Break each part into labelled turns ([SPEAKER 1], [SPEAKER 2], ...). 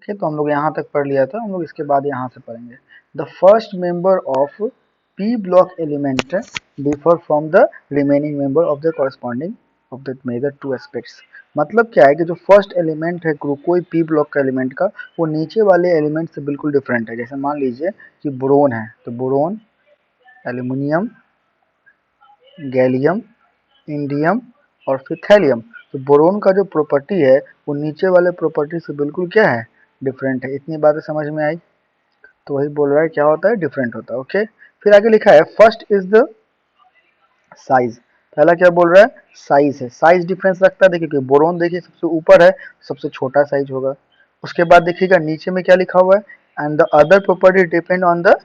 [SPEAKER 1] Okay, तो हम लोग यहाँ तक पढ़ लिया था, हम लोग इसके बाद यहाँ से पढ़ेंगे। The first member of P block element differ from the remaining member of the corresponding of the major two aspects. मतलब क्या है कि जो फर्स्ट एलिमेंट है कोई पी ब्लॉक का एलिमेंट का, वो नीचे वाले एलिमेंट से बिल्कुल डिफरेंट है। जैसे मान लीजिए कि बोरोन है, तो बोरोन, एल्यूमिनियम, गैलियम, इंडियम और फिर थैलियम। तो बोरोन का जो प्रॉपर्टी है वो नीचे वाले प्रॉपर्टी से बिल्कुल क्या है, डिफरेंट है। इतनी बातें समझ में आई? तो वही बोल रहा है क्या होता है, डिफरेंट होता है। ओके, फिर आगे लिखा है फर्स्ट इज द साइज। पहला क्या बोल रहा है, साइज है। साइज डिफरेंस रखता है, देखिए कि बोरोन देखिए सबसे ऊपर है, सबसे छोटा साइज होगा। उसके बाद देखिएगा नीचे में क्या लिखा हुआ है, and the other property depend on the,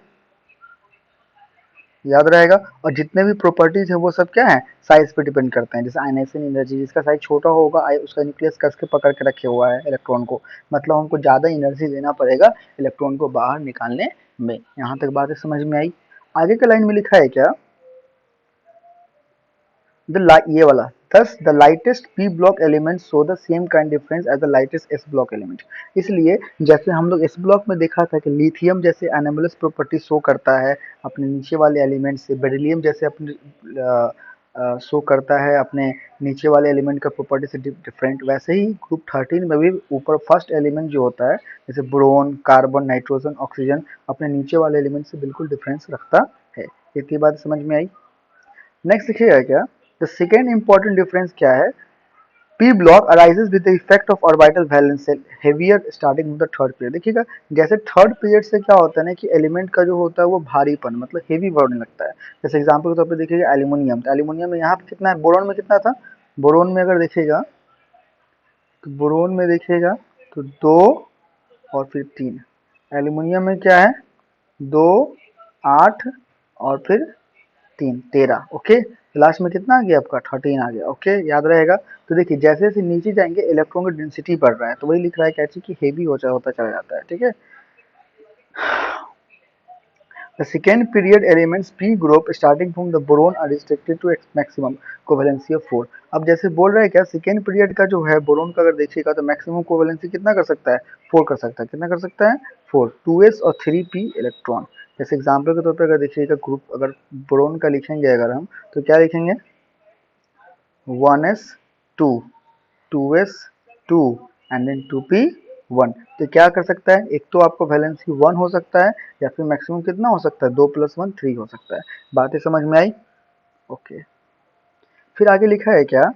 [SPEAKER 1] याद रहेगा। और जितने भी प्रॉपर्टीज है वो सब क्या है, साइज पे डिपेंड करते हैं। जैसे आयनेशन एनर्जी, जिसका साइज छोटा होगा उसका न्यूक्लियस कस के पकड़ के रखे हुआ है इलेक्ट्रॉन को, मतलब हमको ज्यादा एनर्जी देना पड़ेगा इलेक्ट्रॉन को बाहर निकालने में। यहाँ तक बातें समझ में आई? आगे के लाइन में लिखा है क्या, ये वाला, thus the lightest p block elements show the same kind difference as the lightest s block element। इसलिए जैसे हम लोग s ब्लॉक में देखा था कि लिथियम जैसे एनोमलस प्रॉपर्टी शो करता है अपने नीचे वाले एलिमेंट से, बेरिलियम जैसे अपने शो करता है अपने नीचे वाले एलिमेंट का प्रॉपर्टी से डिफरेंट, वैसे ही ग्रुप 13 में भी ऊपर फर्स्ट एलिमेंट जो होता है जैसे बोरोन, कार्बन, नाइट्रोजन, ऑक्सीजन, अपने नीचे वाले एलिमेंट से बिल्कुल डिफरेंस रखता है। इतनी बात समझ में आई? नेक्स्ट देखिएगा क्या, द सेकेंड इंपॉर्टेंट डिफरेंस क्या है, P block arises with the effect of orbital valence shell heavier starting with the third period. देखिएगा जैसे थर्ड पीरियड से क्या होता है ना कि एलिमेंट का जो होता है वो भारीपन मतलब हेवी बढ़ने लगता है। जैसे एग्जांपल के तौर पे देखिएगा एल्यूमिनियम, तो एल्यूमिनियम में यहाँ पे कितना है, बोरोन में कितना था, बोरोन में अगर देखिएगा तो बोरोन में देखिएगा तो 2 और फिर 3, एल्यूमिनियम में क्या है 2, 8 और फिर 3, 13। ओके, लास्ट में कितना आ गया आपका 13 आ गया। ओके, याद रहेगा। तो देखिए जैसे जैसे नीचे जाएंगे इलेक्ट्रॉन का डेंसिटी बढ़ रहा है, तो वही लिख रहा है कैसे कि हेवी होता चला जाता है। ठीक है, the second period elements p group starting from the boron are restricted to maximum covalency of 4। अब जैसे बोल रहा है क्या, सेकेंड पीरियड का जो है बोरोन का अगर देखिएगा तो मैक्सिमम कोवेलेंसी कितना कर सकता है, 4 कर सकता है। कितना कर सकता है, 4, 2s और 3p इलेक्ट्रॉन। जैसे एग्जाम्पल के तौर पर अगर देखिएगा ग्रुप अगर बोरोन का लिखेंगे अगर हम, तो क्या लिखेंगे 1s 2, 2s 2 and then 2p 1। तो क्या कर सकता है, एक तो आपको वैलेंसी 1 हो सकता है या फिर मैक्सिमम कितना हो सकता है 2 + 1 3 हो सकता है। बातें समझ में आई? ओके, फिर आगे लिखा है क्या,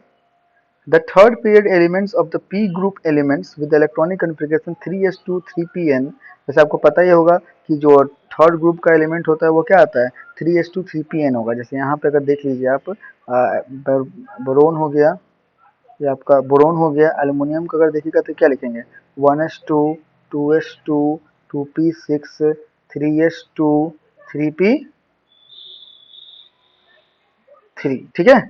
[SPEAKER 1] the third period elements of the p group elements with electronic configuration 3s2 3pn। जैसे आपको पता ही होगा कि जो थर्ड ग्रुप का एलिमेंट होता है वो क्या आता है 3s2 3pn होगा। जैसे यहाँ पे अगर देख लीजिए आप, बोरोन हो गया, ये आपका बोरोन हो गया, एल्युमिनियम का अगर देखिएगा तो क्या लिखेंगे 1s2 2s2 2p6 3s2 3p3। ठीक है,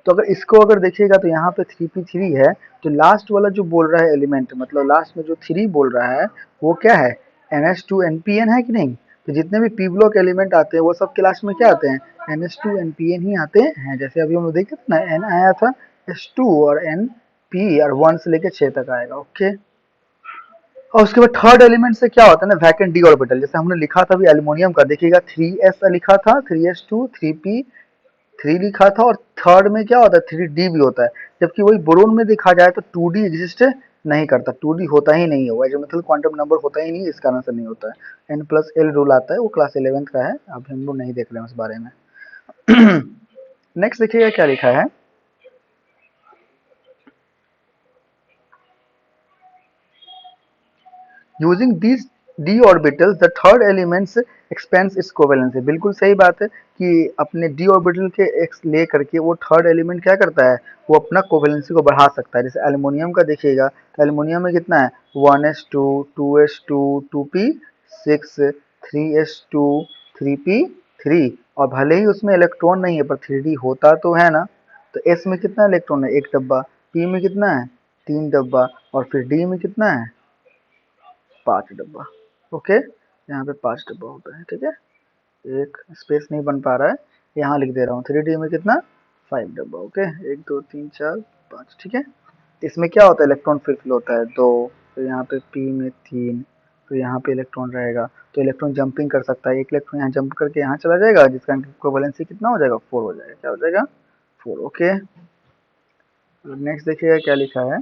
[SPEAKER 1] तो अगर इसको अगर देखिएगा तो यहाँ पे 3p3 है, तो लास्ट वाला जो बोल रहा है एलिमेंट, मतलब लास्ट में जो 3 बोल रहा है वो क्या है ns2 npn है कि नहीं। तो जितने भी p ब्लॉक एलिमेंट आते हैं वो सब के लास्ट में क्या आते हैं, ns2 npn ही आते हैं। जैसे अभी हम लोग देखे थे ना, n आया था s2 और n p और 1 से लेके 6 तक आएगा। ओके, और उसके बाद थर्ड एलिमेंट से क्या होता है ना, वैकेंट डी ऑर्बिटल। जैसे हमने लिखा था अभी एल्युमिनियम का, देखिएगा 3s लिखा था, 3s2 3p3 लिखा था, और थर्ड में क्या होता है 3d भी होता है। जबकि वही बोरोन में देखा जाए तो 2d एग्जिस्ट नहीं करता, 2d होता ही नहीं है, एजोमेथल क्वांटम नंबर होता ही नहीं, इस कारण से नहीं होता है। n+l रूल आता है, वो क्लास 11th का है, अभी हम लोग नहीं देख रहे हैं उस बारे में। नेक्स्ट देखिएगा क्या लिखा है, using this d orbital the third elements expense it's covalency. बिल्कुल सही बात है कि अपने d ऑर्बिटल के x ले करके वो थर्ड एलिमेंट क्या करता है, वो अपना कोवेलेंसी को बढ़ा सकता है। जैसे एल्युमिनियम का देखिएगा तो एल्युमिनियम में कितना है 1s2 2s2 2p6 3s2 3p3, और भले ही उसमें इलेक्ट्रॉन नहीं है पर 3d होता तो है ना। तो s में कितना इलेक्ट्रॉन है, एक डब्बा, p में कितना है 3 डब्बा, और फिर d में कितना है 5 डब्बा। ओके, यहाँ पे 5 डब्बा होता है। ठीक है, एक स्पेस नहीं बन पा रहा है, यहाँ लिख दे रहा हूँ 3d में कितना 5 डब्बा। ओके, 1 2 3 4 5। ठीक है, इसमें क्या होता है इलेक्ट्रॉन फिल होता है 2 तो यहाँ पे P में 3, तो यहाँ पे इलेक्ट्रॉन रहेगा, तो इलेक्ट्रॉन जंपिंग कर सकता है, एक इलेक्ट्रॉन यहाँ जंप करके यहाँ चला जाएगा, जिसका इक्विवेलेंसी कितना हो जाएगा, 4 हो जाएगा। क्या हो जाएगा, 4। ओके, नेक्स्ट देखिएगा क्या लिखा है।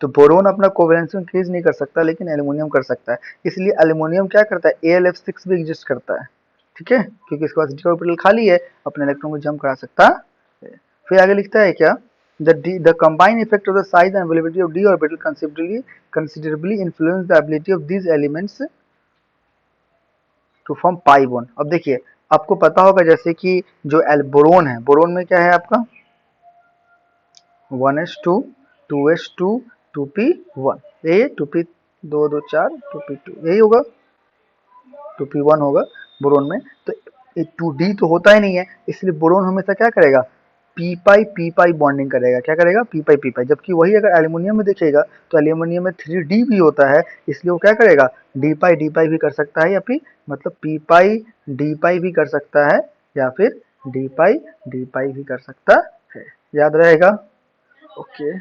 [SPEAKER 1] तो बोरोन अपना कोवेलेंसी इंक्रीज नहीं कर सकता, लेकिन एल्यूमिनियम कर सकता है, इसलिए एल्यूमिनियम क्या करता है, AlF6 भी एग्जिस्ट करता है, ठीक है, क्योंकि इसके पास d ऑर्बिटल खाली है, अपने इलेक्ट्रॉन को जंप करा सकता है। फिर आगे लिखता है क्या, the combined effect of the size and availability of d orbital considerably influence the ability of these elements to form pi bond। अब देखिए, आपको पता होगा जैसे कि जो बोरोन है, बोरोन में क्या है आपका 1s2 2s2 2p1, ये 2p 2 2 4 2p2, यही होगा 2p1 होगा बोरोन में। तो 2d तो होता ही नहीं है, इसलिए बोरोन हमेशा क्या करेगा, पी पाई बॉन्डिंग करेगा, क्या करेगा, पी पाई। जबकि वही अगर एल्यूमिनियम में देखिएगा तो एल्यूमिनियम में 3d भी होता है, इसलिए वो क्या करेगा, डी पाई भी कर सकता है, या फिर मतलब पी पाई डी पाई भी कर सकता है, या फिर डी पाई भी कर सकता है। याद रहेगा। ओके,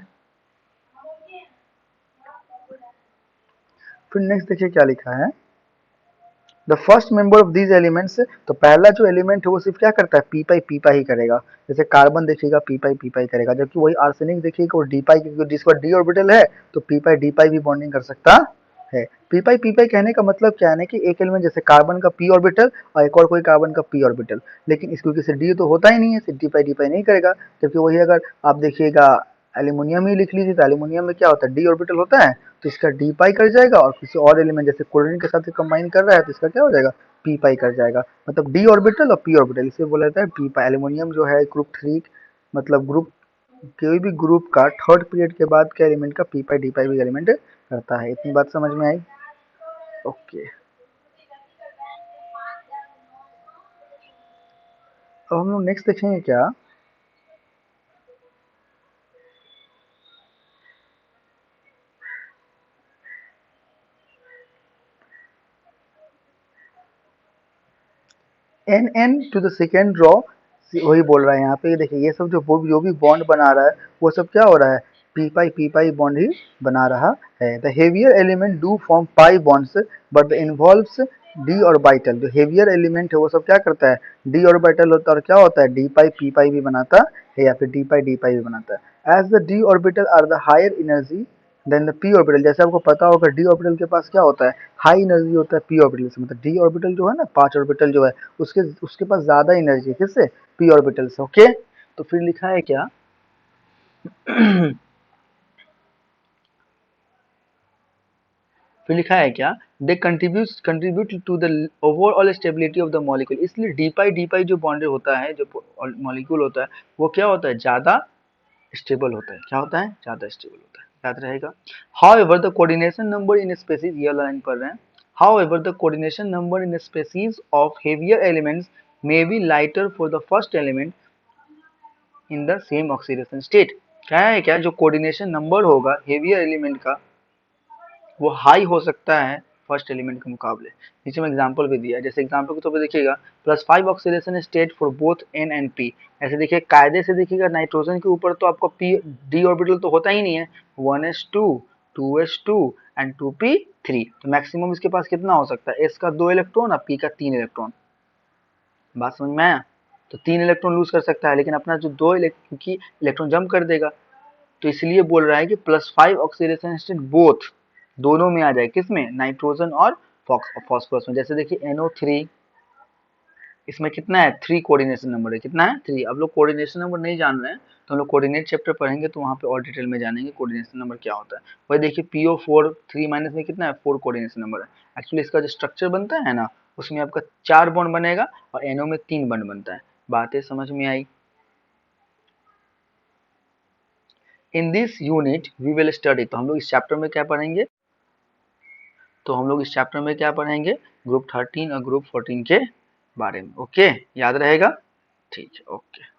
[SPEAKER 1] फिर नेक्स्ट देखिए क्या लिखा है, the first member of these elements, तो पहला जो एलिमेंट है वो सिर्फ क्या करता है, पी पाई ही करेगा। जैसे कार्बन देखिएगा पी पाई करेगा, जबकि वही आर्सेनिक देखिएगा वो डी पाई, क्योंकि जिसका डी ऑर्बिटल है तो पी पाई डी पाई भी बॉन्डिंग कर सकता है। पी पाई कहने का मतलब क्या है ना, कि एक एलिमेंट जैसे कार्बन का पी ऑर्बिटल और एक और कोई कार्बन का पी ऑर्बिटल, लेकिन इसको किसी डी तो होता ही नहीं है, डी पाई नहीं करेगा। जबकि वही अगर आप देखिएगा एल्यूमिनियम ही लिख लीजिए, तो एल्यूमिनियम में क्या होता है, डी ऑर्बिटल होता है, तो इसका डी पाई कर जाएगा, और किसी और एलिमेंट जैसे क्लोरीन के साथ कंबाइन कर रहा है तो इसका क्या हो जाएगा, पी पाई कर जाएगा। मतलब डी ऑर्बिटल और पी ऑर्बिटल, इसे बोला जाता है पी पाई। एल्यूमिनियम जो है ग्रुप 3, मतलब ग्रुप कोई भी ग्रुप का थर्ड पीरियड के बाद के एलिमेंट का पी पाई डी पाई भी एलिमेंट करता है। इतनी बात समझ में आई। ओके, अब हम लोग नेक्स्ट देखेंगे क्या, n to the second row, वही बोल रहा है यहाँ पे। देखिए ये सब जो भी बॉन्ड बना रहा है वो सब क्या हो रहा है, पी पाई बॉन्ड ही बना रहा है। The heavier element do form pi bonds but the involves D orbital. जो हेवियर एलिमेंट है वो सब क्या करता है, डी ऑर्बिटल होता है, और क्या होता है, डी पाई पी पाई भी बनाता है, या फिर डी पाई भी बनाता है। As the d orbital are the higher energy than the p orbital, जैसे आपको पता होगा डी ऑर्बिटल के पास क्या होता है, हाई एनर्जी होता है पी ऑर्बिटल से। मतलब डी ऑर्बिटल जो है ना, 5 ऑर्बिटल जो है उसके उसके पास ज्यादा एनर्जी है, किससे, पी ऑर्बिटल से। ओके, तो फिर लिखा है क्या फिर लिखा है क्या, they contribute to the overall stability of the molecule. इसलिए डी पाई जो बॉन्डेड होता है, जो मॉलिक्यूल होता है, वो क्या होता है, ज्यादा स्टेबल होता है। क्या होता है, ज्यादा स्टेबल होता है, याद रहेगा। However the coordination number in species, ये लाइन पढ़ रहे हैं, however the coordination number in species of heavier elements may be lighter for the first element in the same oxidation state. क्या है, क्या जो कोऑर्डिनेशन नंबर होगा हेवियर एलिमेंट का, वो हाई हो सकता है फर्स्ट एलिमेंट के मुकाबले। नीचे में एग्जांपल भी दिया है, जैसे एग्जांपल के तौर पे देखिएगा, +5 oxidation state for both N and P. ऐसे देखिए कायदे से देखिएगा, नाइट्रोजन के ऊपर तो आपका पी डी ऑर्बिटल तो होता ही नहीं है, 1s2 2s2 एंड 2p3, तो मैक्सिमम इसके पास कितना हो सकता है, एस का 2 इलेक्ट्रॉन और पी का 3 इलेक्ट्रॉन। बात समझ में आया, तो 3 इलेक्ट्रॉन लूज कर सकता है, लेकिन अपना जो 2 इलेक्ट्रॉन जंप कर देगा, तो इसलिए बोल रहा है कि +5 ऑक्सीडेशन स्टेट बोथ, दोनों में आ जाए, किसमें, नाइट्रोजन और फॉस्फोरस में। जैसे देखिए NO3, इसमें कितना है, 3 कोऑर्डिनेशन नंबर है, कितना है, 3। अब लोग कोऑर्डिनेशन नंबर नहीं जान रहे हैं तो हम लोग कोऑर्डिनेट चैप्टर पढ़ेंगे, तो वहाँ पे और डिटेल में जानेंगे कोऑर्डिनेशन नंबर क्या होता है। वही देखिए PO4 3 माइनस में कितना है, 4 कोऑर्डिनेशन नंबर है। एक्चुअली इसका जो स्ट्रक्चर बनता है ना, उसमें आपका 4 बॉन्ड बनेगा और NO में 3 बॉन्ड बनता है। बातें समझ में आई। In this unit we will study, तो हम लोग इस चैप्टर में क्या पढ़ेंगे, तो हम लोग इस चैप्टर में क्या पढ़ेंगे, ग्रुप 13 और ग्रुप 14 के बारे में। ओके, याद रहेगा, ठीक है, ओके।